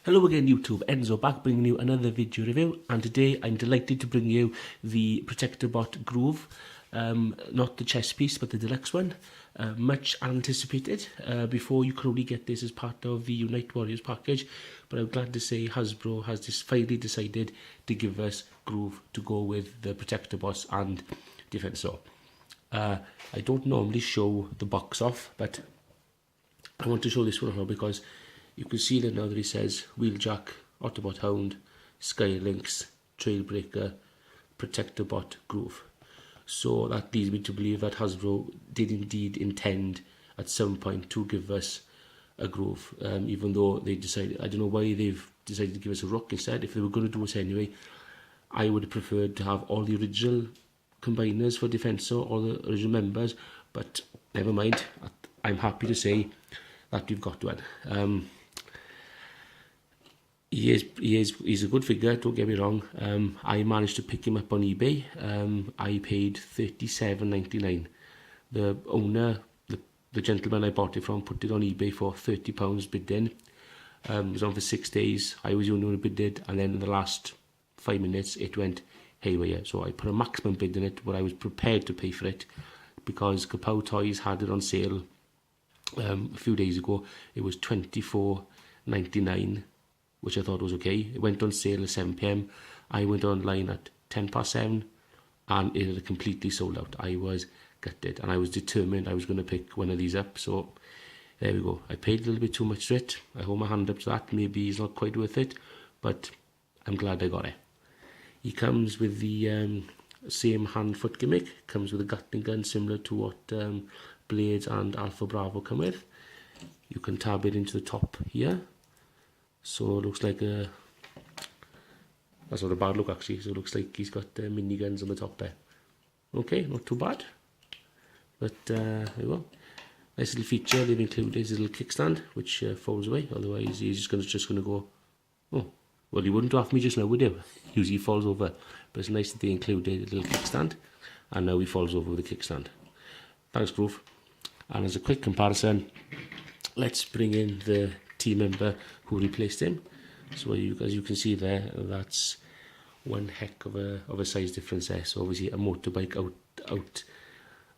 Hello again YouTube, Enzo back bringing you another video review, and today I'm delighted to bring you the Protectorbot Groove, not the chess piece but the deluxe one, much anticipated. Before you could only get this as part of the Unite Warriors package, but I'm glad to say Hasbro has finally decided to give us Groove to go with the Protectorbots and Defensor. I don't normally show the box off, but I want to show this one now because you can see that now that it says Wheeljack, Autobot Hound, Skylynx, Trailbreaker, Protectorbot Groove. So that leads me to believe that Hasbro did indeed intend at some point to give us a Groove, even though they decided, I don't know why they've decided to give us a Rook instead. If they were going to do it anyway, I would have preferred to have all the original combiners for Defensor, all the original members, but never mind. I'm happy to say that we've got one. He's a good figure, don't get me wrong. I managed to pick him up on eBay. I paid $37.99. The owner, the gentleman I bought it from, put it on eBay for £30 bid in. It was on for 6 days. I was the only one who bid it, and then in the last 5 minutes it went haywire. So I put a maximum bid in it, but I was prepared to pay for it because Kapow Toys had it on sale a few days ago. It was $24.99, which I thought was okay. It went on sale at 7 PM. I went online at 7:10 and it had completely sold out. I was gutted and I was determined I was going to pick one of these up. So there we go. I paid a little bit too much for it. I hold my hand up to that. Maybe it's not quite worth it, but I'm glad I got it. He comes with the same hand-foot gimmick. Comes with a Gatling gun similar to what Blades and Alpha Bravo come with. You can tab it into the top here. So it looks like that's not a bad look actually. So it looks like he's got miniguns on the top there. Okay, not too bad. But there we go. Nice little feature they've included is a little kickstand which folds away. Otherwise he's just gonna go. Oh, well, he wouldn't draft me just now, would he? Usually he falls over. But it's nice that they included a little kickstand, and now he falls over with the kickstand. Thanks, Groove. And as a quick comparison, let's bring in the team member who replaced him. So as you can see there, that's one heck of a size difference there. So obviously a motorbike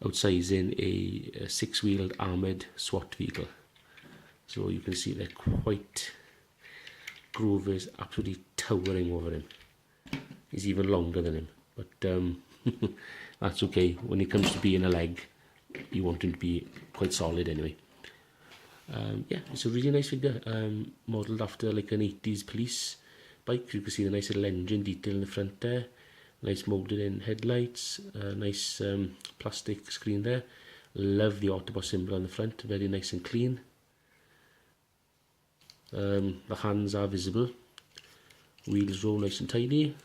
outsizing a 6-wheeled armoured SWAT vehicle. So you can see they're quite. Groove is absolutely towering over him. He's even longer than him, but that's okay. When it comes to being a leg, you want him to be quite solid anyway. Yeah, it's a really nice figure, modelled after like an 80s police bike. You can see the nice little engine detail in the front there, nice moulded in headlights, nice plastic screen there. Love the Autobot symbol on the front, very nice and clean. The hands are visible, wheels roll nice and tidy.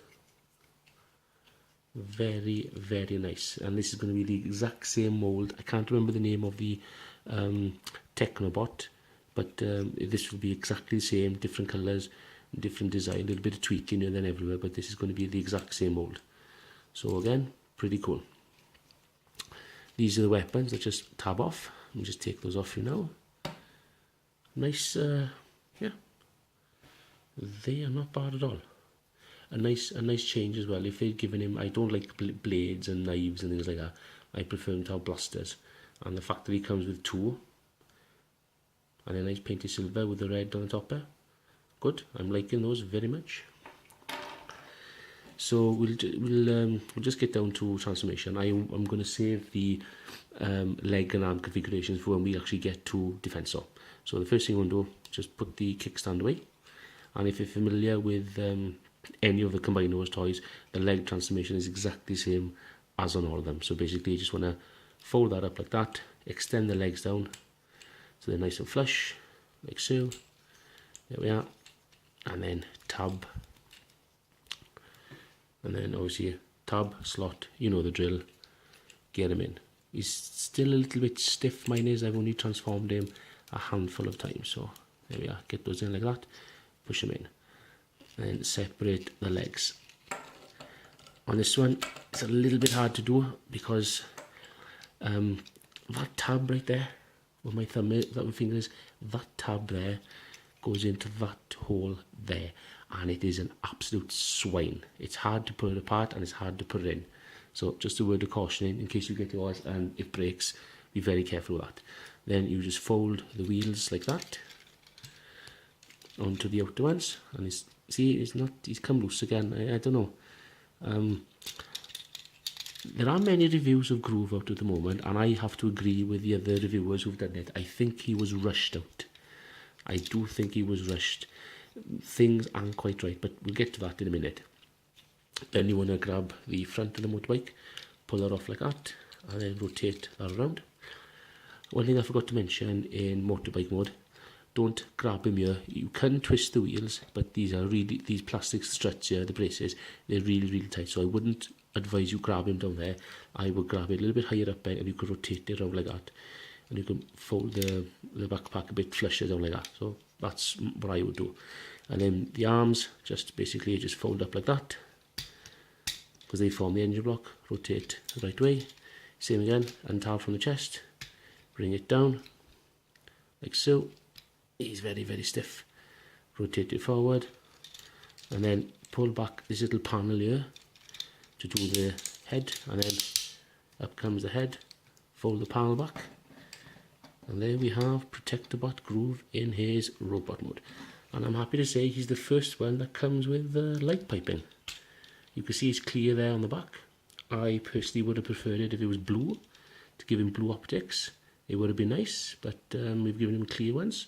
Very, very nice. And this is going to be the exact same mould. I can't remember the name of the Technobot, but this will be exactly the same, different colours, different design, a little bit of tweaking here and then everywhere, but this is going to be the exact same mould. So again, pretty cool. These are the weapons that just tab off. Let me just take those off you now. Nice, yeah, they are not bad at all. A nice change as well. If they'd given him, I don't like blades and knives and things like that. I prefer him to have blasters. And the fact that he comes with 2, and a nice painted silver with the red on the top there, good. I'm liking those very much. So we'll just get down to transformation. I'm going to save the leg and arm configurations for when we actually get to Defensor. So the first thing I'm going to do, just put the kickstand away. And if you're familiar with any of the Combiners toys, the leg transformation is exactly the same as on all of them. So basically you just want to fold that up like that, extend the legs down so they're nice and flush, like so. There we are. And then tab. And then obviously tab, slot, you know the drill. Get him in. He's still a little bit stiff, mine is. I've only transformed him a handful of times. So there we are. Get those in like that. Push them in. And then separate the legs. On this one, it's a little bit hard to do because that tab right there, where my thumb is, that my finger is, that tab there goes into that hole there, and it is an absolute swine. It's hard to put it apart and it's hard to put it in. So just a word of caution in case you get yours and it breaks, be very careful with that. Then you just fold the wheels like that onto the outer ones, and he's come loose again. I don't know. There are many reviews of Groove out at the moment, and I have to agree with the other reviewers who've done it. I think he was rushed out. I do think he was rushed. Things aren't quite right, but we'll get to that in a minute. Then you want to grab the front of the motorbike, pull that off like that, and then rotate that around. One thing I forgot to mention in motorbike mode, don't grab him here. You can twist the wheels, but these plastic struts here, the braces, they're really tight, so I wouldn't advise you grab him down there. I would grab it a little bit higher up, and you could rotate it around like that, and you can fold the backpack a bit flusher down like that. So that's what I would do. And then the arms, just fold up like that, because they form the engine block. Rotate the right way, same again, untie from the chest, bring it down like so. He's very stiff. Rotate it forward, and then pull back this little panel here to do the head, and then up comes the head. Fold the panel back, and there we have Protectorbot Groove in his robot mode. And I'm happy to say he's the first one that comes with light piping. You can see it's clear there on the back. I personally would have preferred it if it was blue, to give him blue optics. It would have been nice, but we've given him clear ones.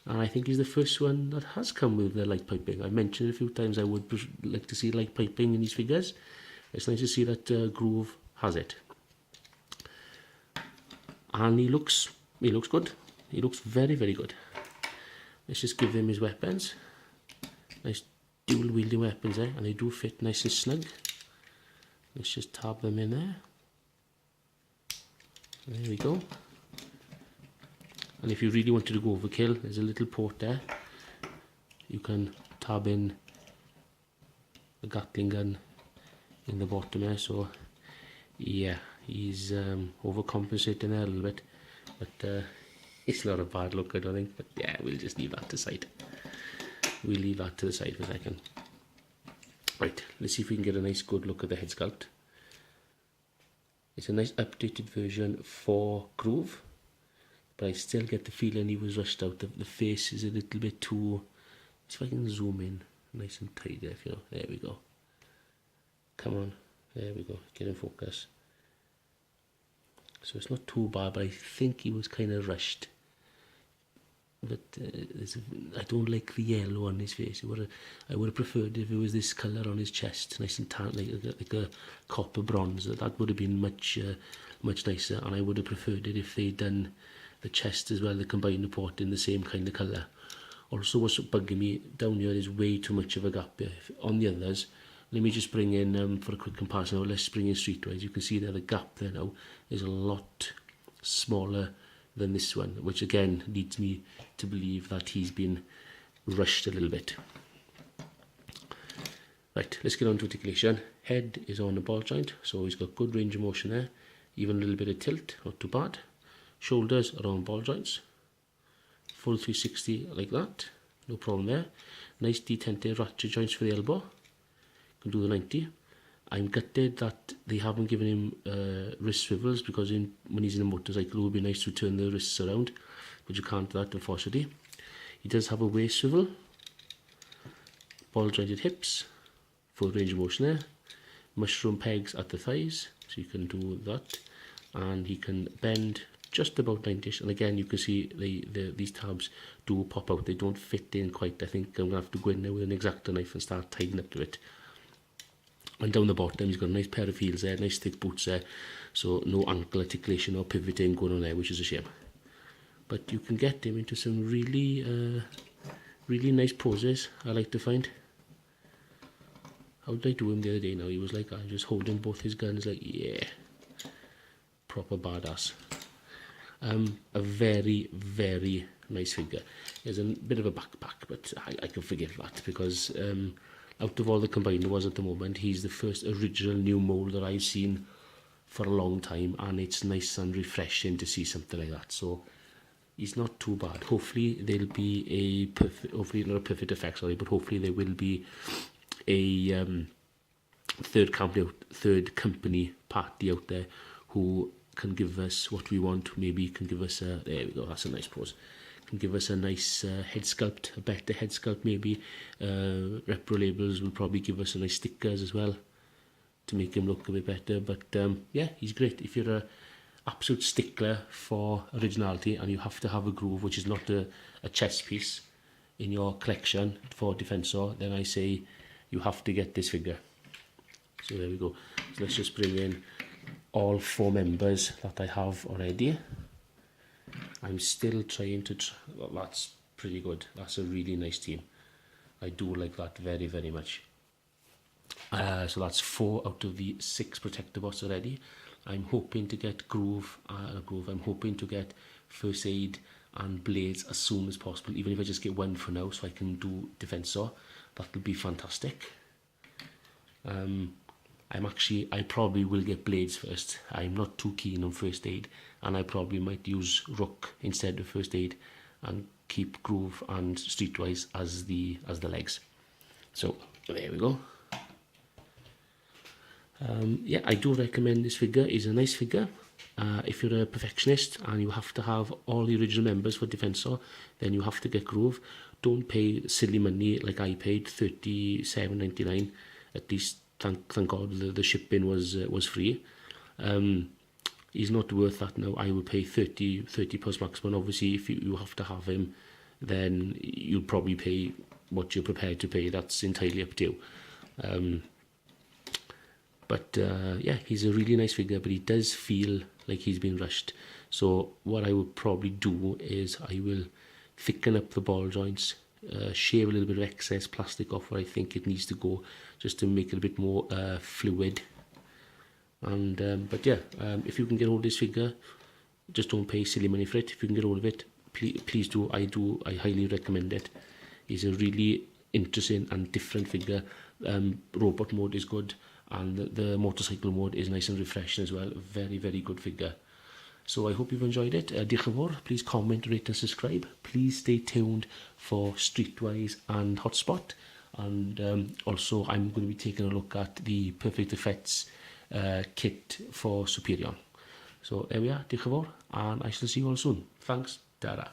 And I think he's the first one that has come with the light piping. I've mentioned a few times I would like to see light piping in these figures. It's nice to see that Groove has it. And he looks good. He looks very good. Let's just give him his weapons. Nice dual wielding weapons there, and they do fit nice and snug. Let's just tab them in there. There we go. And if you really wanted to go overkill, there's a little port there. You can tab in the Gatling gun in the bottom there. So yeah, he's overcompensating there a little bit, but it's not a bad look, I don't think. But yeah, we'll just leave that to the side. We'll leave that to the side for a second. Right, let's see if we can get a nice good look at the head sculpt. It's a nice updated version for Groove, but I still get the feeling he was rushed out. The face is a little bit too... Let's see if I can zoom in nice and tight there, if you know. There we go. Come on, there we go, get in focus. So it's not too bad, but I think he was kind of rushed. But I don't like the yellow on his face. I would have preferred if it was this colour on his chest, nice and tan, like a copper bronze. That would have been much nicer, and I would have preferred it if they'd done the chest as well, the combined report in the same kind of colour. Also, what's bugging me down here is way too much of a gap here. On the others, let me just bring in, for a quick comparison, let's bring in Streetwise. You can see there the gap there now is a lot smaller than this one, which again leads me to believe that he's been rushed a little bit. Right, let's get on to articulation. Head is on a ball joint, so he's got good range of motion there, even a little bit of tilt, not too bad. Shoulders are on ball joints, full 360 like that, no problem there. Nice detented ratchet joints for the elbow, can do the 90. I'm gutted that they haven't given him wrist swivels, because when he's in a motorcycle it would be nice to turn the wrists around, but you can't do that, unfortunately. He does have a waist swivel, ball jointed hips, full range of motion there, mushroom pegs at the thighs, so you can do that, and he can bend just about 90ish, and again you can see these tabs do pop out, they don't fit in quite. I think I'm going to have to go in there with an X-Acto knife and start tightening up to it. And down the bottom he's got a nice pair of heels there, nice thick boots there, so no ankle articulation or pivoting going on there, which is a shame. But you can get him into some really nice poses, I like to find. How did I do him the other day now? He was like, I just holding both his guns like, yeah, proper badass. A very nice figure. There's a bit of a backpack, but I can forgive that, because out of all the combined ones at the moment, he's the first original new mold that I've seen for a long time, and it's nice and refreshing to see something like that. So he's not too bad. Hopefully there'll be a perfect, hopefully not a perfect effect, sorry, but hopefully there will be a third company party out there who can give us what we want. Maybe can give us a, there we go, that's a nice pose, can give us a nice head sculpt, a better head sculpt maybe. Repro labels will probably give us a nice stickers as well to make him look a bit better. But yeah, he's great. If you're a absolute stickler for originality and you have to have a Groove which is not a chess piece in your collection for Defensor, then I say you have to get this figure. So there we go. So let's just bring in all 4 members that I have already. I'm still trying to well, that's pretty good. That's a really nice team. I do like that very, very much. So that's 4 out of the 6 Protectorbots already. I'm hoping to get Groove, I'm hoping to get First Aid and Blades as soon as possible, even if I just get 1 for now so I can do Defensor. That will be fantastic. I probably will get Blades first. I'm not too keen on First Aid, and I probably might use Rook instead of First Aid and keep Groove and Streetwise as the legs. So there we go. Yeah, I do recommend this figure. It's a nice figure. If you're a perfectionist and you have to have all the original members for Defensor, then you have to get Groove. Don't pay silly money like I paid, $37.99. At least, thank God, the shipping was free. He's not worth that now. I would pay 30 plus maximum. Obviously, if you have to have him, then you'll probably pay what you're prepared to pay. That's entirely up to you. But yeah, he's a really nice figure, but he does feel like he's been rushed. So what I would probably do is I will thicken up the ball joints, shave a little bit of excess plastic off where I think it needs to go, just to make it a bit more fluid. And but yeah, if you can get hold of this figure, just don't pay silly money for it. If you can get hold of it, please do. I highly recommend it. It's a really interesting and different figure. Robot mode is good, and the motorcycle mode is nice and refreshing as well. Very, very good figure. So I hope you've enjoyed it. Diolch yn fawr. Please comment, rate and subscribe. Please stay tuned for Streetwise and Hotspot. And also I'm going to be taking a look at the Perfect Effects kit for Superior. So there we are. Diolch yn fawr, and I shall see you all soon. Thanks. Ta-ra.